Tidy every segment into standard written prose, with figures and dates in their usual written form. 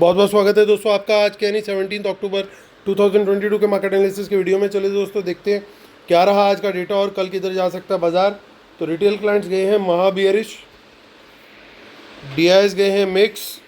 बहुत बहुत स्वागत है दोस्तों आपका आज के यानी 17 अक्टूबर 2022 के मार्केट एनालिसिस के वीडियो में। चले दोस्तों देखते हैं क्या रहा आज का डेटा और कल किधर जा सकता है बाजार। तो रिटेल क्लाइंट्स गए हैं महा बियरिश, डीआईएस गए हैं मिक्स,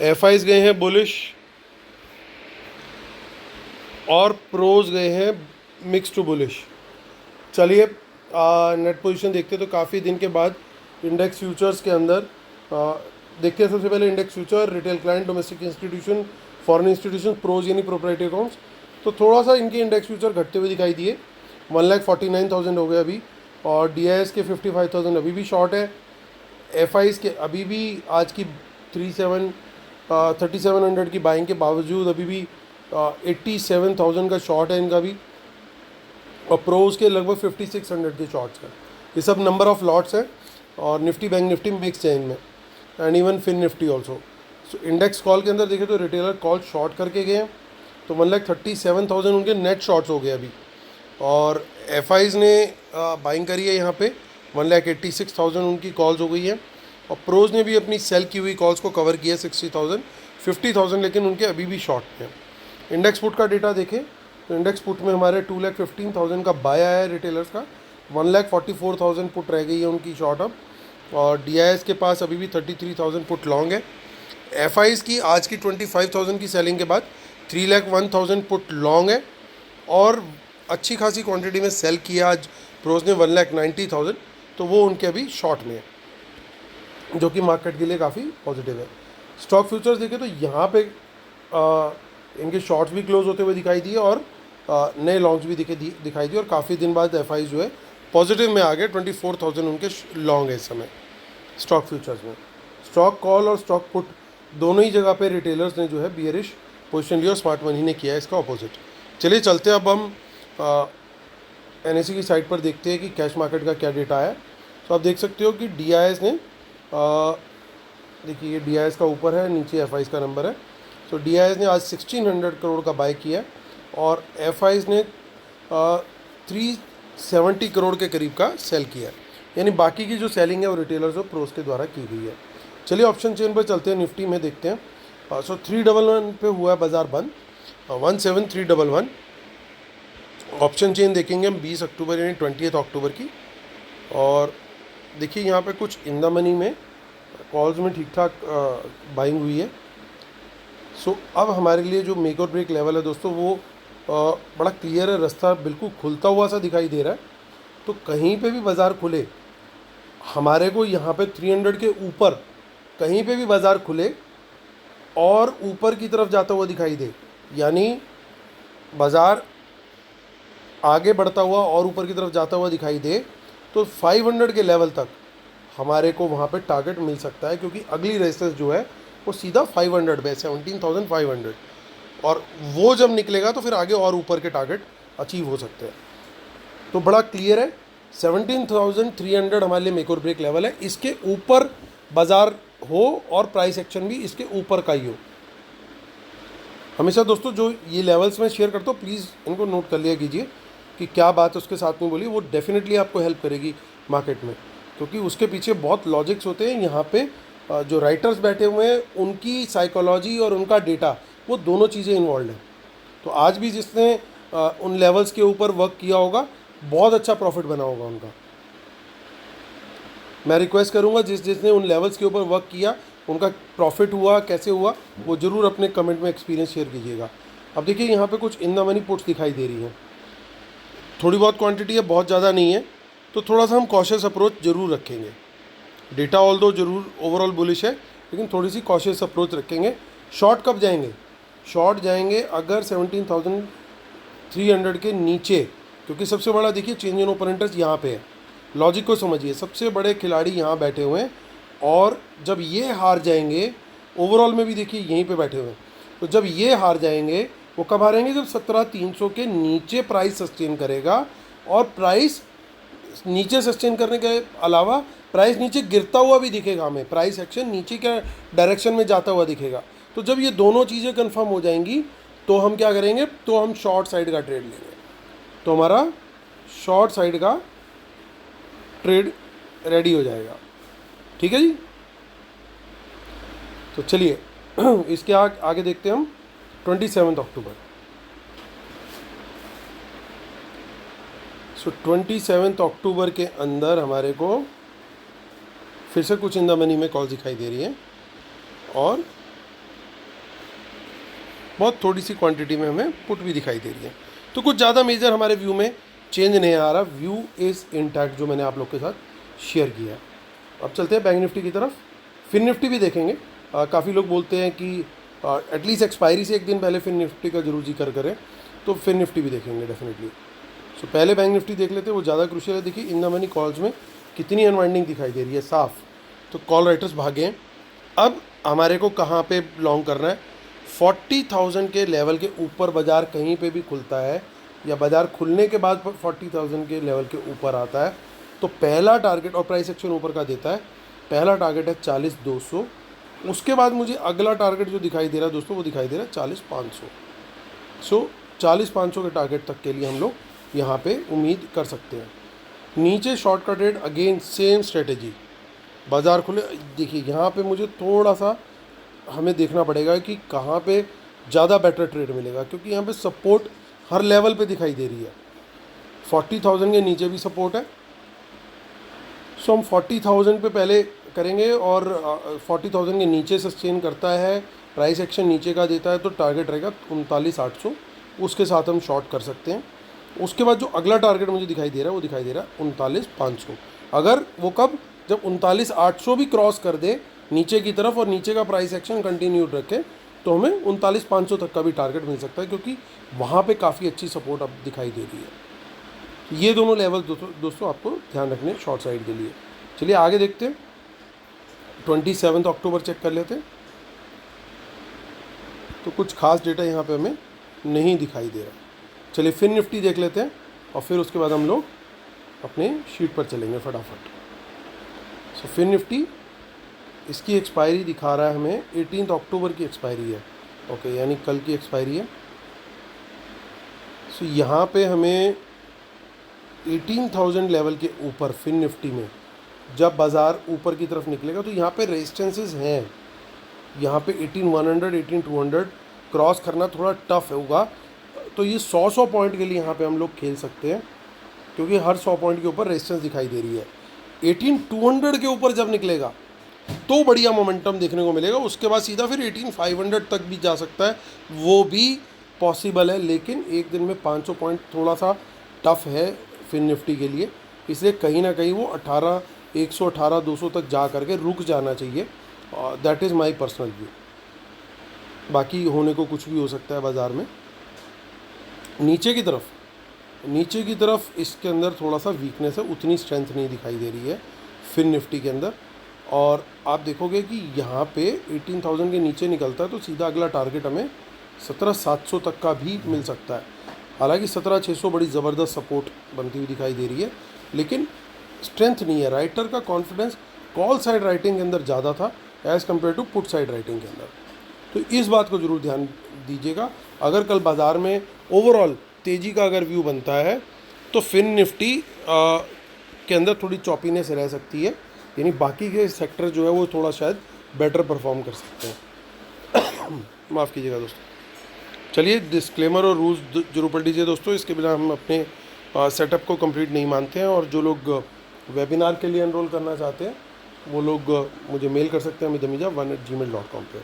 एफआईज गए हैं बुलिश और प्रोज गए हैं मिक्स टू बुलिश। चलिए नेट पोजीशन देखते हैं। तो काफ़ी दिन के बाद इंडेक्स फ्यूचर्स के अंदर देखते हैं सबसे पहले index future, retail client, domestic institution, foreign institution, pros यानी प्रोप्राइटरी अकाउंट्स। तो थोड़ा सा इनके इंडेक्स फ्यूचर घटते हुए दिखाई दिए। 1,49,000 हो गए अभी, और डीआईएस के 55,000 अभी भी शॉर्ट है। एफआईज के अभी भी आज की 3700 की बाइंग के बावजूद अभी भी 87,000 का शॉर्ट है इनका भी, और प्रोज के लगभग 5600 के शॉर्ट्स हैं। ये सब नंबर ऑफ लॉट्स हैं, और निफ्टी बैंक निफ्टी मिक्स है इनमें, and even fin Nifty also. So index call के अंदर देखें तो रिटेलर कॉल शॉर्ट करके गए हैं, तो 1,37,000 उनके नेट शॉर्ट्स हो गए अभी। और एफआईज ने बाइंग करी है यहाँ पे 1,86,000 उनकी कॉल्स हो गई है, और प्रोज ने भी अपनी सेल की हुई कॉल्स को कवर किया 60,000 50,000, लेकिन उनके अभी भी शॉर्ट हैं। इंडेक्स पुट का डेटा देखें तो इंडेक्स पुट में हमारे 2,15,000 का बाय आया है रिटेलर्स का, 1,44,000 पुट रह गई है उनकी शॉर्ट अब, और डीआईएस के पास अभी भी 33,000 पुट लॉन्ग है। एफआईज की आज की 25,000 की सेलिंग के बाद 3,01,000 पुट लॉन्ग है, और अच्छी खासी क्वांटिटी में सेल किया आज प्रोज ने 1,90,000, तो वो उनके अभी शॉर्ट में है, जो कि मार्केट के लिए काफ़ी पॉजिटिव है। स्टॉक फ्यूचर्स देखें तो यहाँ पे इनके शॉर्ट्स भी क्लोज होते हुए दिखाई दिए, और नए लॉन्ग्स भी दिखाई दिए, और काफ़ी दिन बाद एफआई जो है पॉजिटिव में आ गए। 24,000 उनके लॉन्ग है इस समय स्टॉक फ्यूचर्स में। स्टॉक कॉल और स्टॉक पुट दोनों ही जगह पे रिटेलर्स ने जो है बियरिश पोजीशन लिया, और स्मार्ट मनी ने किया है इसका ऑपोजिट। चलिए चलते हैं अब हम एनएससी की साइट पर देखते हैं कि कैश मार्केट का क्या डेटा है। तो आप देख सकते हो कि डीआईएस ने देखिए ये डीआईएस का ऊपर है, नीचे एफआईज का नंबर है। तो डीआईएस ने आज 1,600 करोड़ का बाय किया है, और एफआईज ने 370 करोड़ के करीब का सेल किया है, यानी बाकी की जो सेलिंग है वो रिटेलर्स और प्रोस के द्वारा की गई है। चलिए ऑप्शन चेन पर चलते हैं, निफ्टी में देखते हैं। सो 311 पे हुआ है बाजार बंद, 17,311। ऑप्शन चेन देखेंगे हम 20 अक्टूबर यानी 20 अक्टूबर की, और देखिए यहाँ पे कुछ इन द मनी में कॉल्स में ठीक ठाक बाइंग हुई है। सो अब हमारे लिए जो मेक और ब्रेक लेवल है दोस्तों वो बड़ा क्लियर है, रास्ता बिल्कुल खुलता हुआ सा दिखाई दे रहा है। तो कहीं पे भी बाज़ार खुले, हमारे को यहाँ पे 300 के ऊपर कहीं पे भी बाज़ार खुले और ऊपर की तरफ जाता हुआ दिखाई दे, यानी बाज़ार आगे बढ़ता हुआ और ऊपर की तरफ जाता हुआ दिखाई दे, तो 500 के लेवल तक हमारे को वहाँ पे टारगेट मिल सकता है, क्योंकि अगली रेजिस्टेंस जो है वो सीधा 500 पे 17,500, और वो जब निकलेगा तो फिर आगे और ऊपर के टारगेट अचीव हो सकते हैं। तो बड़ा क्लियर है 17,300 हमारे लिए मेक और ब्रेक लेवल है। इसके ऊपर बाज़ार हो और प्राइस एक्शन भी इसके ऊपर का ही हो। हमेशा दोस्तों जो ये लेवल्स में शेयर करता हूँ, प्लीज़ इनको नोट कर लिया कीजिए कि क्या बात उसके साथ में बोली, वो डेफिनेटली आपको हेल्प करेगी मार्केट में, क्योंकि उसके पीछे बहुत लॉजिक्स होते हैं। यहाँ पे जो राइटर्स बैठे हुए हैं उनकी साइकोलॉजी और उनका डेटा, वो दोनों चीज़ें इन्वॉल्व हैं। तो आज भी जिसने उन लेवल्स के ऊपर वर्क किया होगा, बहुत अच्छा प्रॉफिट बना होगा उनका। मैं रिक्वेस्ट करूंगा जिसने उन लेवल्स के ऊपर वर्क किया, उनका प्रॉफिट हुआ कैसे हुआ, वो ज़रूर अपने कमेंट में एक्सपीरियंस शेयर कीजिएगा। अब देखिए यहाँ पे कुछ इन द मनी पुट्स दिखाई दे रही हैं, थोड़ी बहुत क्वांटिटी है, बहुत ज़्यादा नहीं है, तो थोड़ा सा हम कॉशियस अप्रोच ज़रूर रखेंगे। डेटा ऑल दो ज़रूर ओवरऑल बुलिश है, लेकिन थोड़ी सी कॉशियस अप्रोच रखेंगे। शॉर्ट कब जाएंगे? शॉर्ट जाएंगे अगर 17,300 के नीचे, क्योंकि सबसे बड़ा देखिए चेंज इन ओपोनेंट्स यहाँ पे है। लॉजिक को समझिए, सबसे बड़े खिलाड़ी यहाँ बैठे हुए हैं, और जब ये हार जाएंगे, ओवरऑल में भी देखिए यहीं पे बैठे हुए हैं, तो जब ये हार जाएंगे वो कब हारेंगे? जब 17,300 के नीचे प्राइस सस्टेन करेगा, और प्राइस नीचे सस्टेन करने के अलावा प्राइस नीचे गिरता हुआ भी दिखेगा हमें, प्राइस एक्शन नीचे के डायरेक्शन में जाता हुआ दिखेगा। तो जब ये दोनों चीज़ें कंफर्म हो जाएंगी तो हम क्या करेंगे? तो हम शॉर्ट साइड का ट्रेड लेंगे। तो हमारा शॉर्ट साइड का ट्रेड रेडी हो जाएगा। ठीक है जी। तो चलिए इसके आगे देखते हैं हम 27 अक्टूबर। सो 27 अक्टूबर के अंदर हमारे को फिर से कुछ इन द मनी में कॉल दिखाई दे रही है और बहुत थोड़ी सी क्वांटिटी में हमें पुट भी दिखाई दे रही है। तो कुछ ज़्यादा मेजर हमारे व्यू में चेंज नहीं आ रहा, व्यू इज़ इंटैक्ट जो मैंने आप लोग के साथ शेयर किया है। अब चलते हैं बैंक निफ्टी की तरफ। फिन निफ्टी भी देखेंगे। काफ़ी लोग बोलते हैं कि एटलीस्ट एक्सपायरी से एक दिन पहले फिन निफ्टी का जरूर जिक्र करें, तो फिन निफ्टी भी देखेंगे डेफिनेटली। सो पहले बैंक निफ्टी देख लेते हैं, वो ज़्यादा क्रूशियल है। देखिए इन द मनी कॉल्स में कितनी अनवाइंडिंग दिखाई दे रही है साफ, तो कॉल राइटर्स भागे हैं। अब हमारे को कहाँ पे लॉन्ग करना है, 40,000 के लेवल के ऊपर बाज़ार कहीं पे भी खुलता है या बाज़ार खुलने के बाद 40,000 के लेवल के ऊपर आता है, तो पहला टारगेट, और प्राइस एक्शन ऊपर का देता है, पहला टारगेट है 40,200। उसके बाद मुझे अगला टारगेट जो दिखाई दे रहा है दोस्तों, वो दिखाई दे रहा है 40,500। सो 40,500 के टारगेट तक के लिए हम लोग यहाँ पे उम्मीद कर सकते हैं। नीचे शॉर्ट का ट्रेड, अगेन सेम स्ट्रेटेजी, बाज़ार खुले। देखिए यहाँ पे मुझे थोड़ा सा हमें देखना पड़ेगा कि कहाँ पे ज़्यादा बेटर ट्रेड मिलेगा, क्योंकि यहाँ पे सपोर्ट हर लेवल पे दिखाई दे रही है। 40,000 के नीचे भी सपोर्ट है, सो हम 40,000 पे पहले करेंगे और 40,000 के नीचे सस्टेन करता है, प्राइस एक्शन नीचे का देता है, तो टारगेट रहेगा 39,800, उसके साथ हम शॉर्ट कर सकते हैं। उसके बाद जो अगला टारगेट मुझे दिखाई दे रहा है वो दिखाई दे रहा है 39,500। अगर वो कब, जब 39,800 भी क्रॉस कर दे नीचे की तरफ और नीचे का प्राइस एक्शन कंटिन्यू रखे, तो हमें 39,500 तक का भी टारगेट मिल सकता है, क्योंकि वहाँ पे काफ़ी अच्छी सपोर्ट अब दिखाई दे रही है। ये दोनों लेवल दोस्तों आपको ध्यान रखने शॉर्ट साइड के लिए। चलिए आगे देखते हैं, 27 अक्टूबर चेक कर लेते हैं। तो कुछ खास डेटा यहाँ पे हमें नहीं दिखाई दे रहा। चलिए फिन निफ्टी देख लेते हैं और फिर उसके बाद हम लोग अपने शीट पर चलेंगे फटाफट। सो फिन निफ्टी, इसकी एक्सपायरी दिखा रहा है हमें 18 अक्टूबर की एक्सपायरी है, ओके, यानी कल की एक्सपायरी है। सो यहाँ पे हमें 18,000 लेवल के ऊपर फिन निफ्टी में जब बाज़ार ऊपर की तरफ निकलेगा, तो यहाँ पे रेजिस्टेंसेस हैं। यहाँ पे 18,100, 18,200 क्रॉस करना थोड़ा टफ होगा, तो ये 100 पॉइंट के लिए यहाँ पे हम लोग खेल सकते हैं, क्योंकि हर 100 पॉइंट के ऊपर रेजिस्टेंस दिखाई दे रही है। 18,200 के ऊपर जब निकलेगा तो बढ़िया मोमेंटम देखने को मिलेगा। उसके बाद सीधा फिर 18,500 तक भी जा सकता है, वो भी पॉसिबल है। लेकिन एक दिन में 500 पॉइंट थोड़ा सा टफ है फिन निफ्टी के लिए, इसलिए कहीं ना कहीं वो 118,200 तक जा करके रुक जाना चाहिए। That is my personal view. बाकी होने को कुछ भी हो सकता है बाज़ार में। नीचे की तरफ इसके अंदर थोड़ा सा वीकनेस है, उतनी स्ट्रेंथ नहीं दिखाई दे रही है फिन निफ्टी के अंदर। और आप देखोगे कि यहाँ पे 18,000 के नीचे निकलता है तो सीधा अगला टारगेट हमें 17,700 तक का भी मिल सकता है। हालांकि 17,600 बड़ी ज़बरदस्त सपोर्ट बनती हुई दिखाई दे रही है, लेकिन स्ट्रेंथ नहीं है। राइटर का कॉन्फिडेंस कॉल साइड राइटिंग के अंदर ज़्यादा था as compare to put side writing के अंदर, तो इस बात को ज़रूर ध्यान दीजिएगा। अगर कल बाज़ार में ओवरऑल तेज़ी का अगर व्यू बनता है, तो फिन निफ्टी के अंदर थोड़ी चॉपीनेस रह सकती है, यानी बाकी के सेक्टर जो है वो थोड़ा शायद बेटर परफॉर्म कर सकते हैं। माफ़ कीजिएगा दोस्तों। चलिए डिस्क्लेमर और रूल्स जरूर पढ़ लीजिए दोस्तों, इसके बिना हम अपने सेटअप को कंप्लीट नहीं मानते हैं। और जो लोग वेबिनार के लिए एनरोल करना चाहते हैं वो लोग मुझे मेल कर सकते हैं amidamija1@gmail.com पे,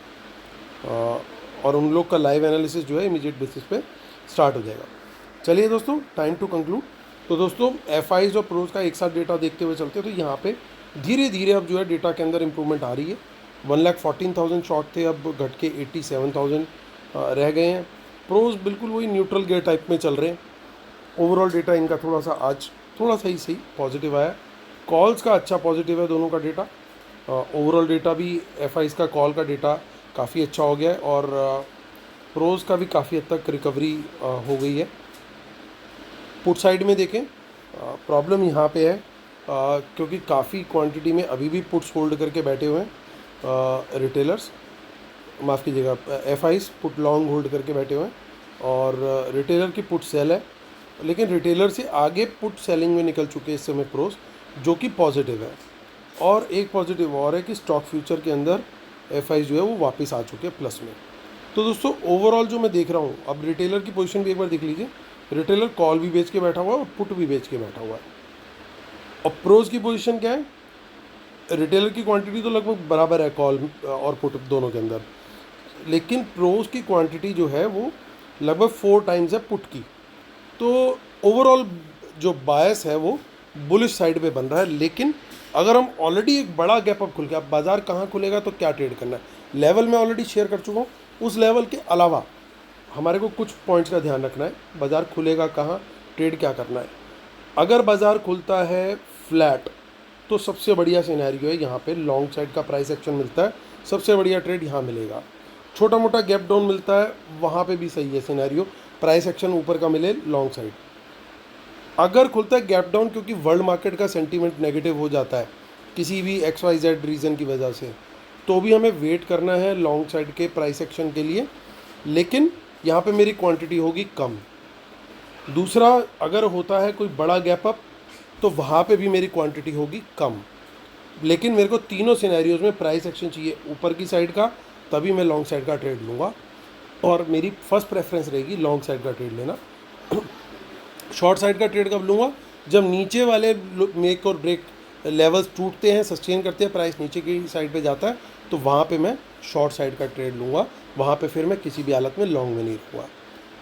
और उन लोग का लाइव एनालिसिस जो है इमीडिएट बेसिस पे स्टार्ट हो जाएगा। चलिए दोस्तों, टाइम टू कंक्लूड। तो दोस्तों एफआईज और प्रोज का एक साथ डेटा देखते हुए चलते हैं, तो यहाँ पे धीरे धीरे अब जो है डेटा के अंदर इम्प्रूवमेंट आ रही है। 1,14,000 शॉर्ट थे, अब घट के 87,000 रह गए हैं। प्रोज बिल्कुल वही न्यूट्रल गेयर टाइप में चल रहे हैं। ओवरऑल डेटा इनका थोड़ा सा आज थोड़ा सा ही सही पॉजिटिव आया। कॉल्स का अच्छा पॉजिटिव है दोनों का डेटा। ओवरऑल डेटा भी एफआईज का, कॉल का डेटा काफ़ी अच्छा हो गया है, और प्रोज का भी काफ़ी हद तक रिकवरी हो गई है। पुट साइड में देखें, प्रॉब्लम यहाँ पे है, क्योंकि काफ़ी क्वांटिटी में अभी भी पुट्स होल्ड करके बैठे हुए हैं रिटेलर्स, माफ़ कीजिएगा एफआईज पुट लॉन्ग होल्ड करके बैठे हुए हैं, और रिटेलर की पुट सेल है। लेकिन रिटेलर से आगे पुट सेलिंग में निकल चुके हैं इस समय प्रोस, जो कि पॉजिटिव है। और एक पॉजिटिव और है कि स्टॉक फ्यूचर के अंदर FI जो है वो वापस आ चुके हैं प्लस में। तो दोस्तों ओवरऑल जो मैं देख रहा हूँ, अब रिटेलर की पोजीशन भी एक बार देख लीजिए। रिटेलर कॉल भी बेच के बैठा हुआ है और पुट भी बेच के बैठा हुआ है। और प्रोज की पोजीशन क्या है? रिटेलर की क्वांटिटी तो लगभग बराबर है कॉल और पुट दोनों के अंदर, लेकिन प्रोज की क्वांटिटी जो है वो लगभग 4 टाइम्स है पुट की। तो ओवरऑल जो बायस है वो बुलिश साइड पे बन रहा है। लेकिन अगर हम ऑलरेडी एक बड़ा गैप अप खुल गया, अब बाज़ार कहाँ खुलेगा तो क्या ट्रेड करना है, लेवल मैं ऑलरेडी शेयर कर चुका हूँ। उस लेवल के अलावा हमारे को कुछ पॉइंट्स का ध्यान रखना है, बाज़ार खुलेगा कहाँ, ट्रेड क्या करना है। अगर बाज़ार खुलता है फ्लैट तो सबसे बढ़िया सिनेरियो है यहाँ पे लॉन्ग साइड का प्राइस एक्शन मिलता है, सबसे बढ़िया ट्रेड यहाँ मिलेगा। छोटा मोटा गैप डाउन मिलता है वहाँ पे भी सही है सिनेरियो, प्राइस एक्शन ऊपर का मिले लॉन्ग साइड। अगर खुलता है गैप डाउन क्योंकि वर्ल्ड मार्केट का सेंटीमेंट नेगेटिव हो जाता है किसी भी XYZ रीज़न की वजह से, तो भी हमें वेट करना है लॉन्ग साइड के प्राइस एक्शन के लिए, लेकिन यहाँ पे मेरी क्वांटिटी होगी कम। दूसरा, अगर होता है कोई बड़ा गैप अप तो वहाँ पे भी मेरी क्वांटिटी होगी कम, लेकिन मेरे को तीनों सिनेरियोज में प्राइस एक्शन चाहिए ऊपर की साइड का, तभी मैं लॉन्ग साइड का ट्रेड लूँगा। और मेरी फर्स्ट प्रेफरेंस रहेगी लॉन्ग साइड का ट्रेड लेना। शॉर्ट साइड का ट्रेड कब लूँगा? जब नीचे वाले मेक और ब्रेक लेवल्स टूटते हैं, सस्टेन करते हैं, प्राइस नीचे की साइड पे जाता है, तो वहाँ पे मैं शॉर्ट साइड का ट्रेड लूँगा। वहाँ पे फिर मैं किसी भी हालत में लॉन्ग में नहीं रहूँगा।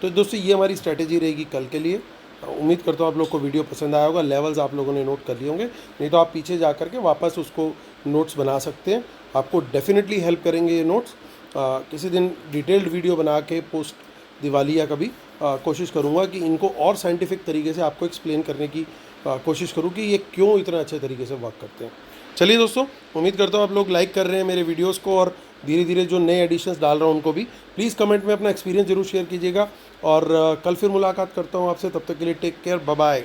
तो दोस्तों ये हमारी स्ट्रैटेजी रहेगी कल के लिए। उम्मीद करता हूँ आप लोग को वीडियो पसंद आया होगा। लेवल्स आप लोगों ने नोट कर लिए होंगे, नहीं तो आप पीछे जा कर के वापस उसको नोट्स बना सकते हैं, आपको डेफिनेटली हेल्प करेंगे ये नोट्स। किसी दिन डिटेल्ड वीडियो बना के पोस्ट दिवाली या कभी कोशिश करूँगा कि इनको और साइंटिफिक तरीके से आपको एक्सप्लेन करने की कोशिश करूँ कि ये क्यों इतना अच्छे तरीके से वर्क करते हैं। चलिए दोस्तों, उम्मीद करता हूँ आप लोग लाइक कर रहे हैं मेरे वीडियोस को, और धीरे धीरे जो नए एडिशंस डाल रहा हूँ उनको भी प्लीज़ कमेंट में अपना एक्सपीरियंस जरूर शेयर कीजिएगा। और कल फिर मुलाकात करता हूँ आपसे, तब तक के लिए टेक केयर, बाय बाय।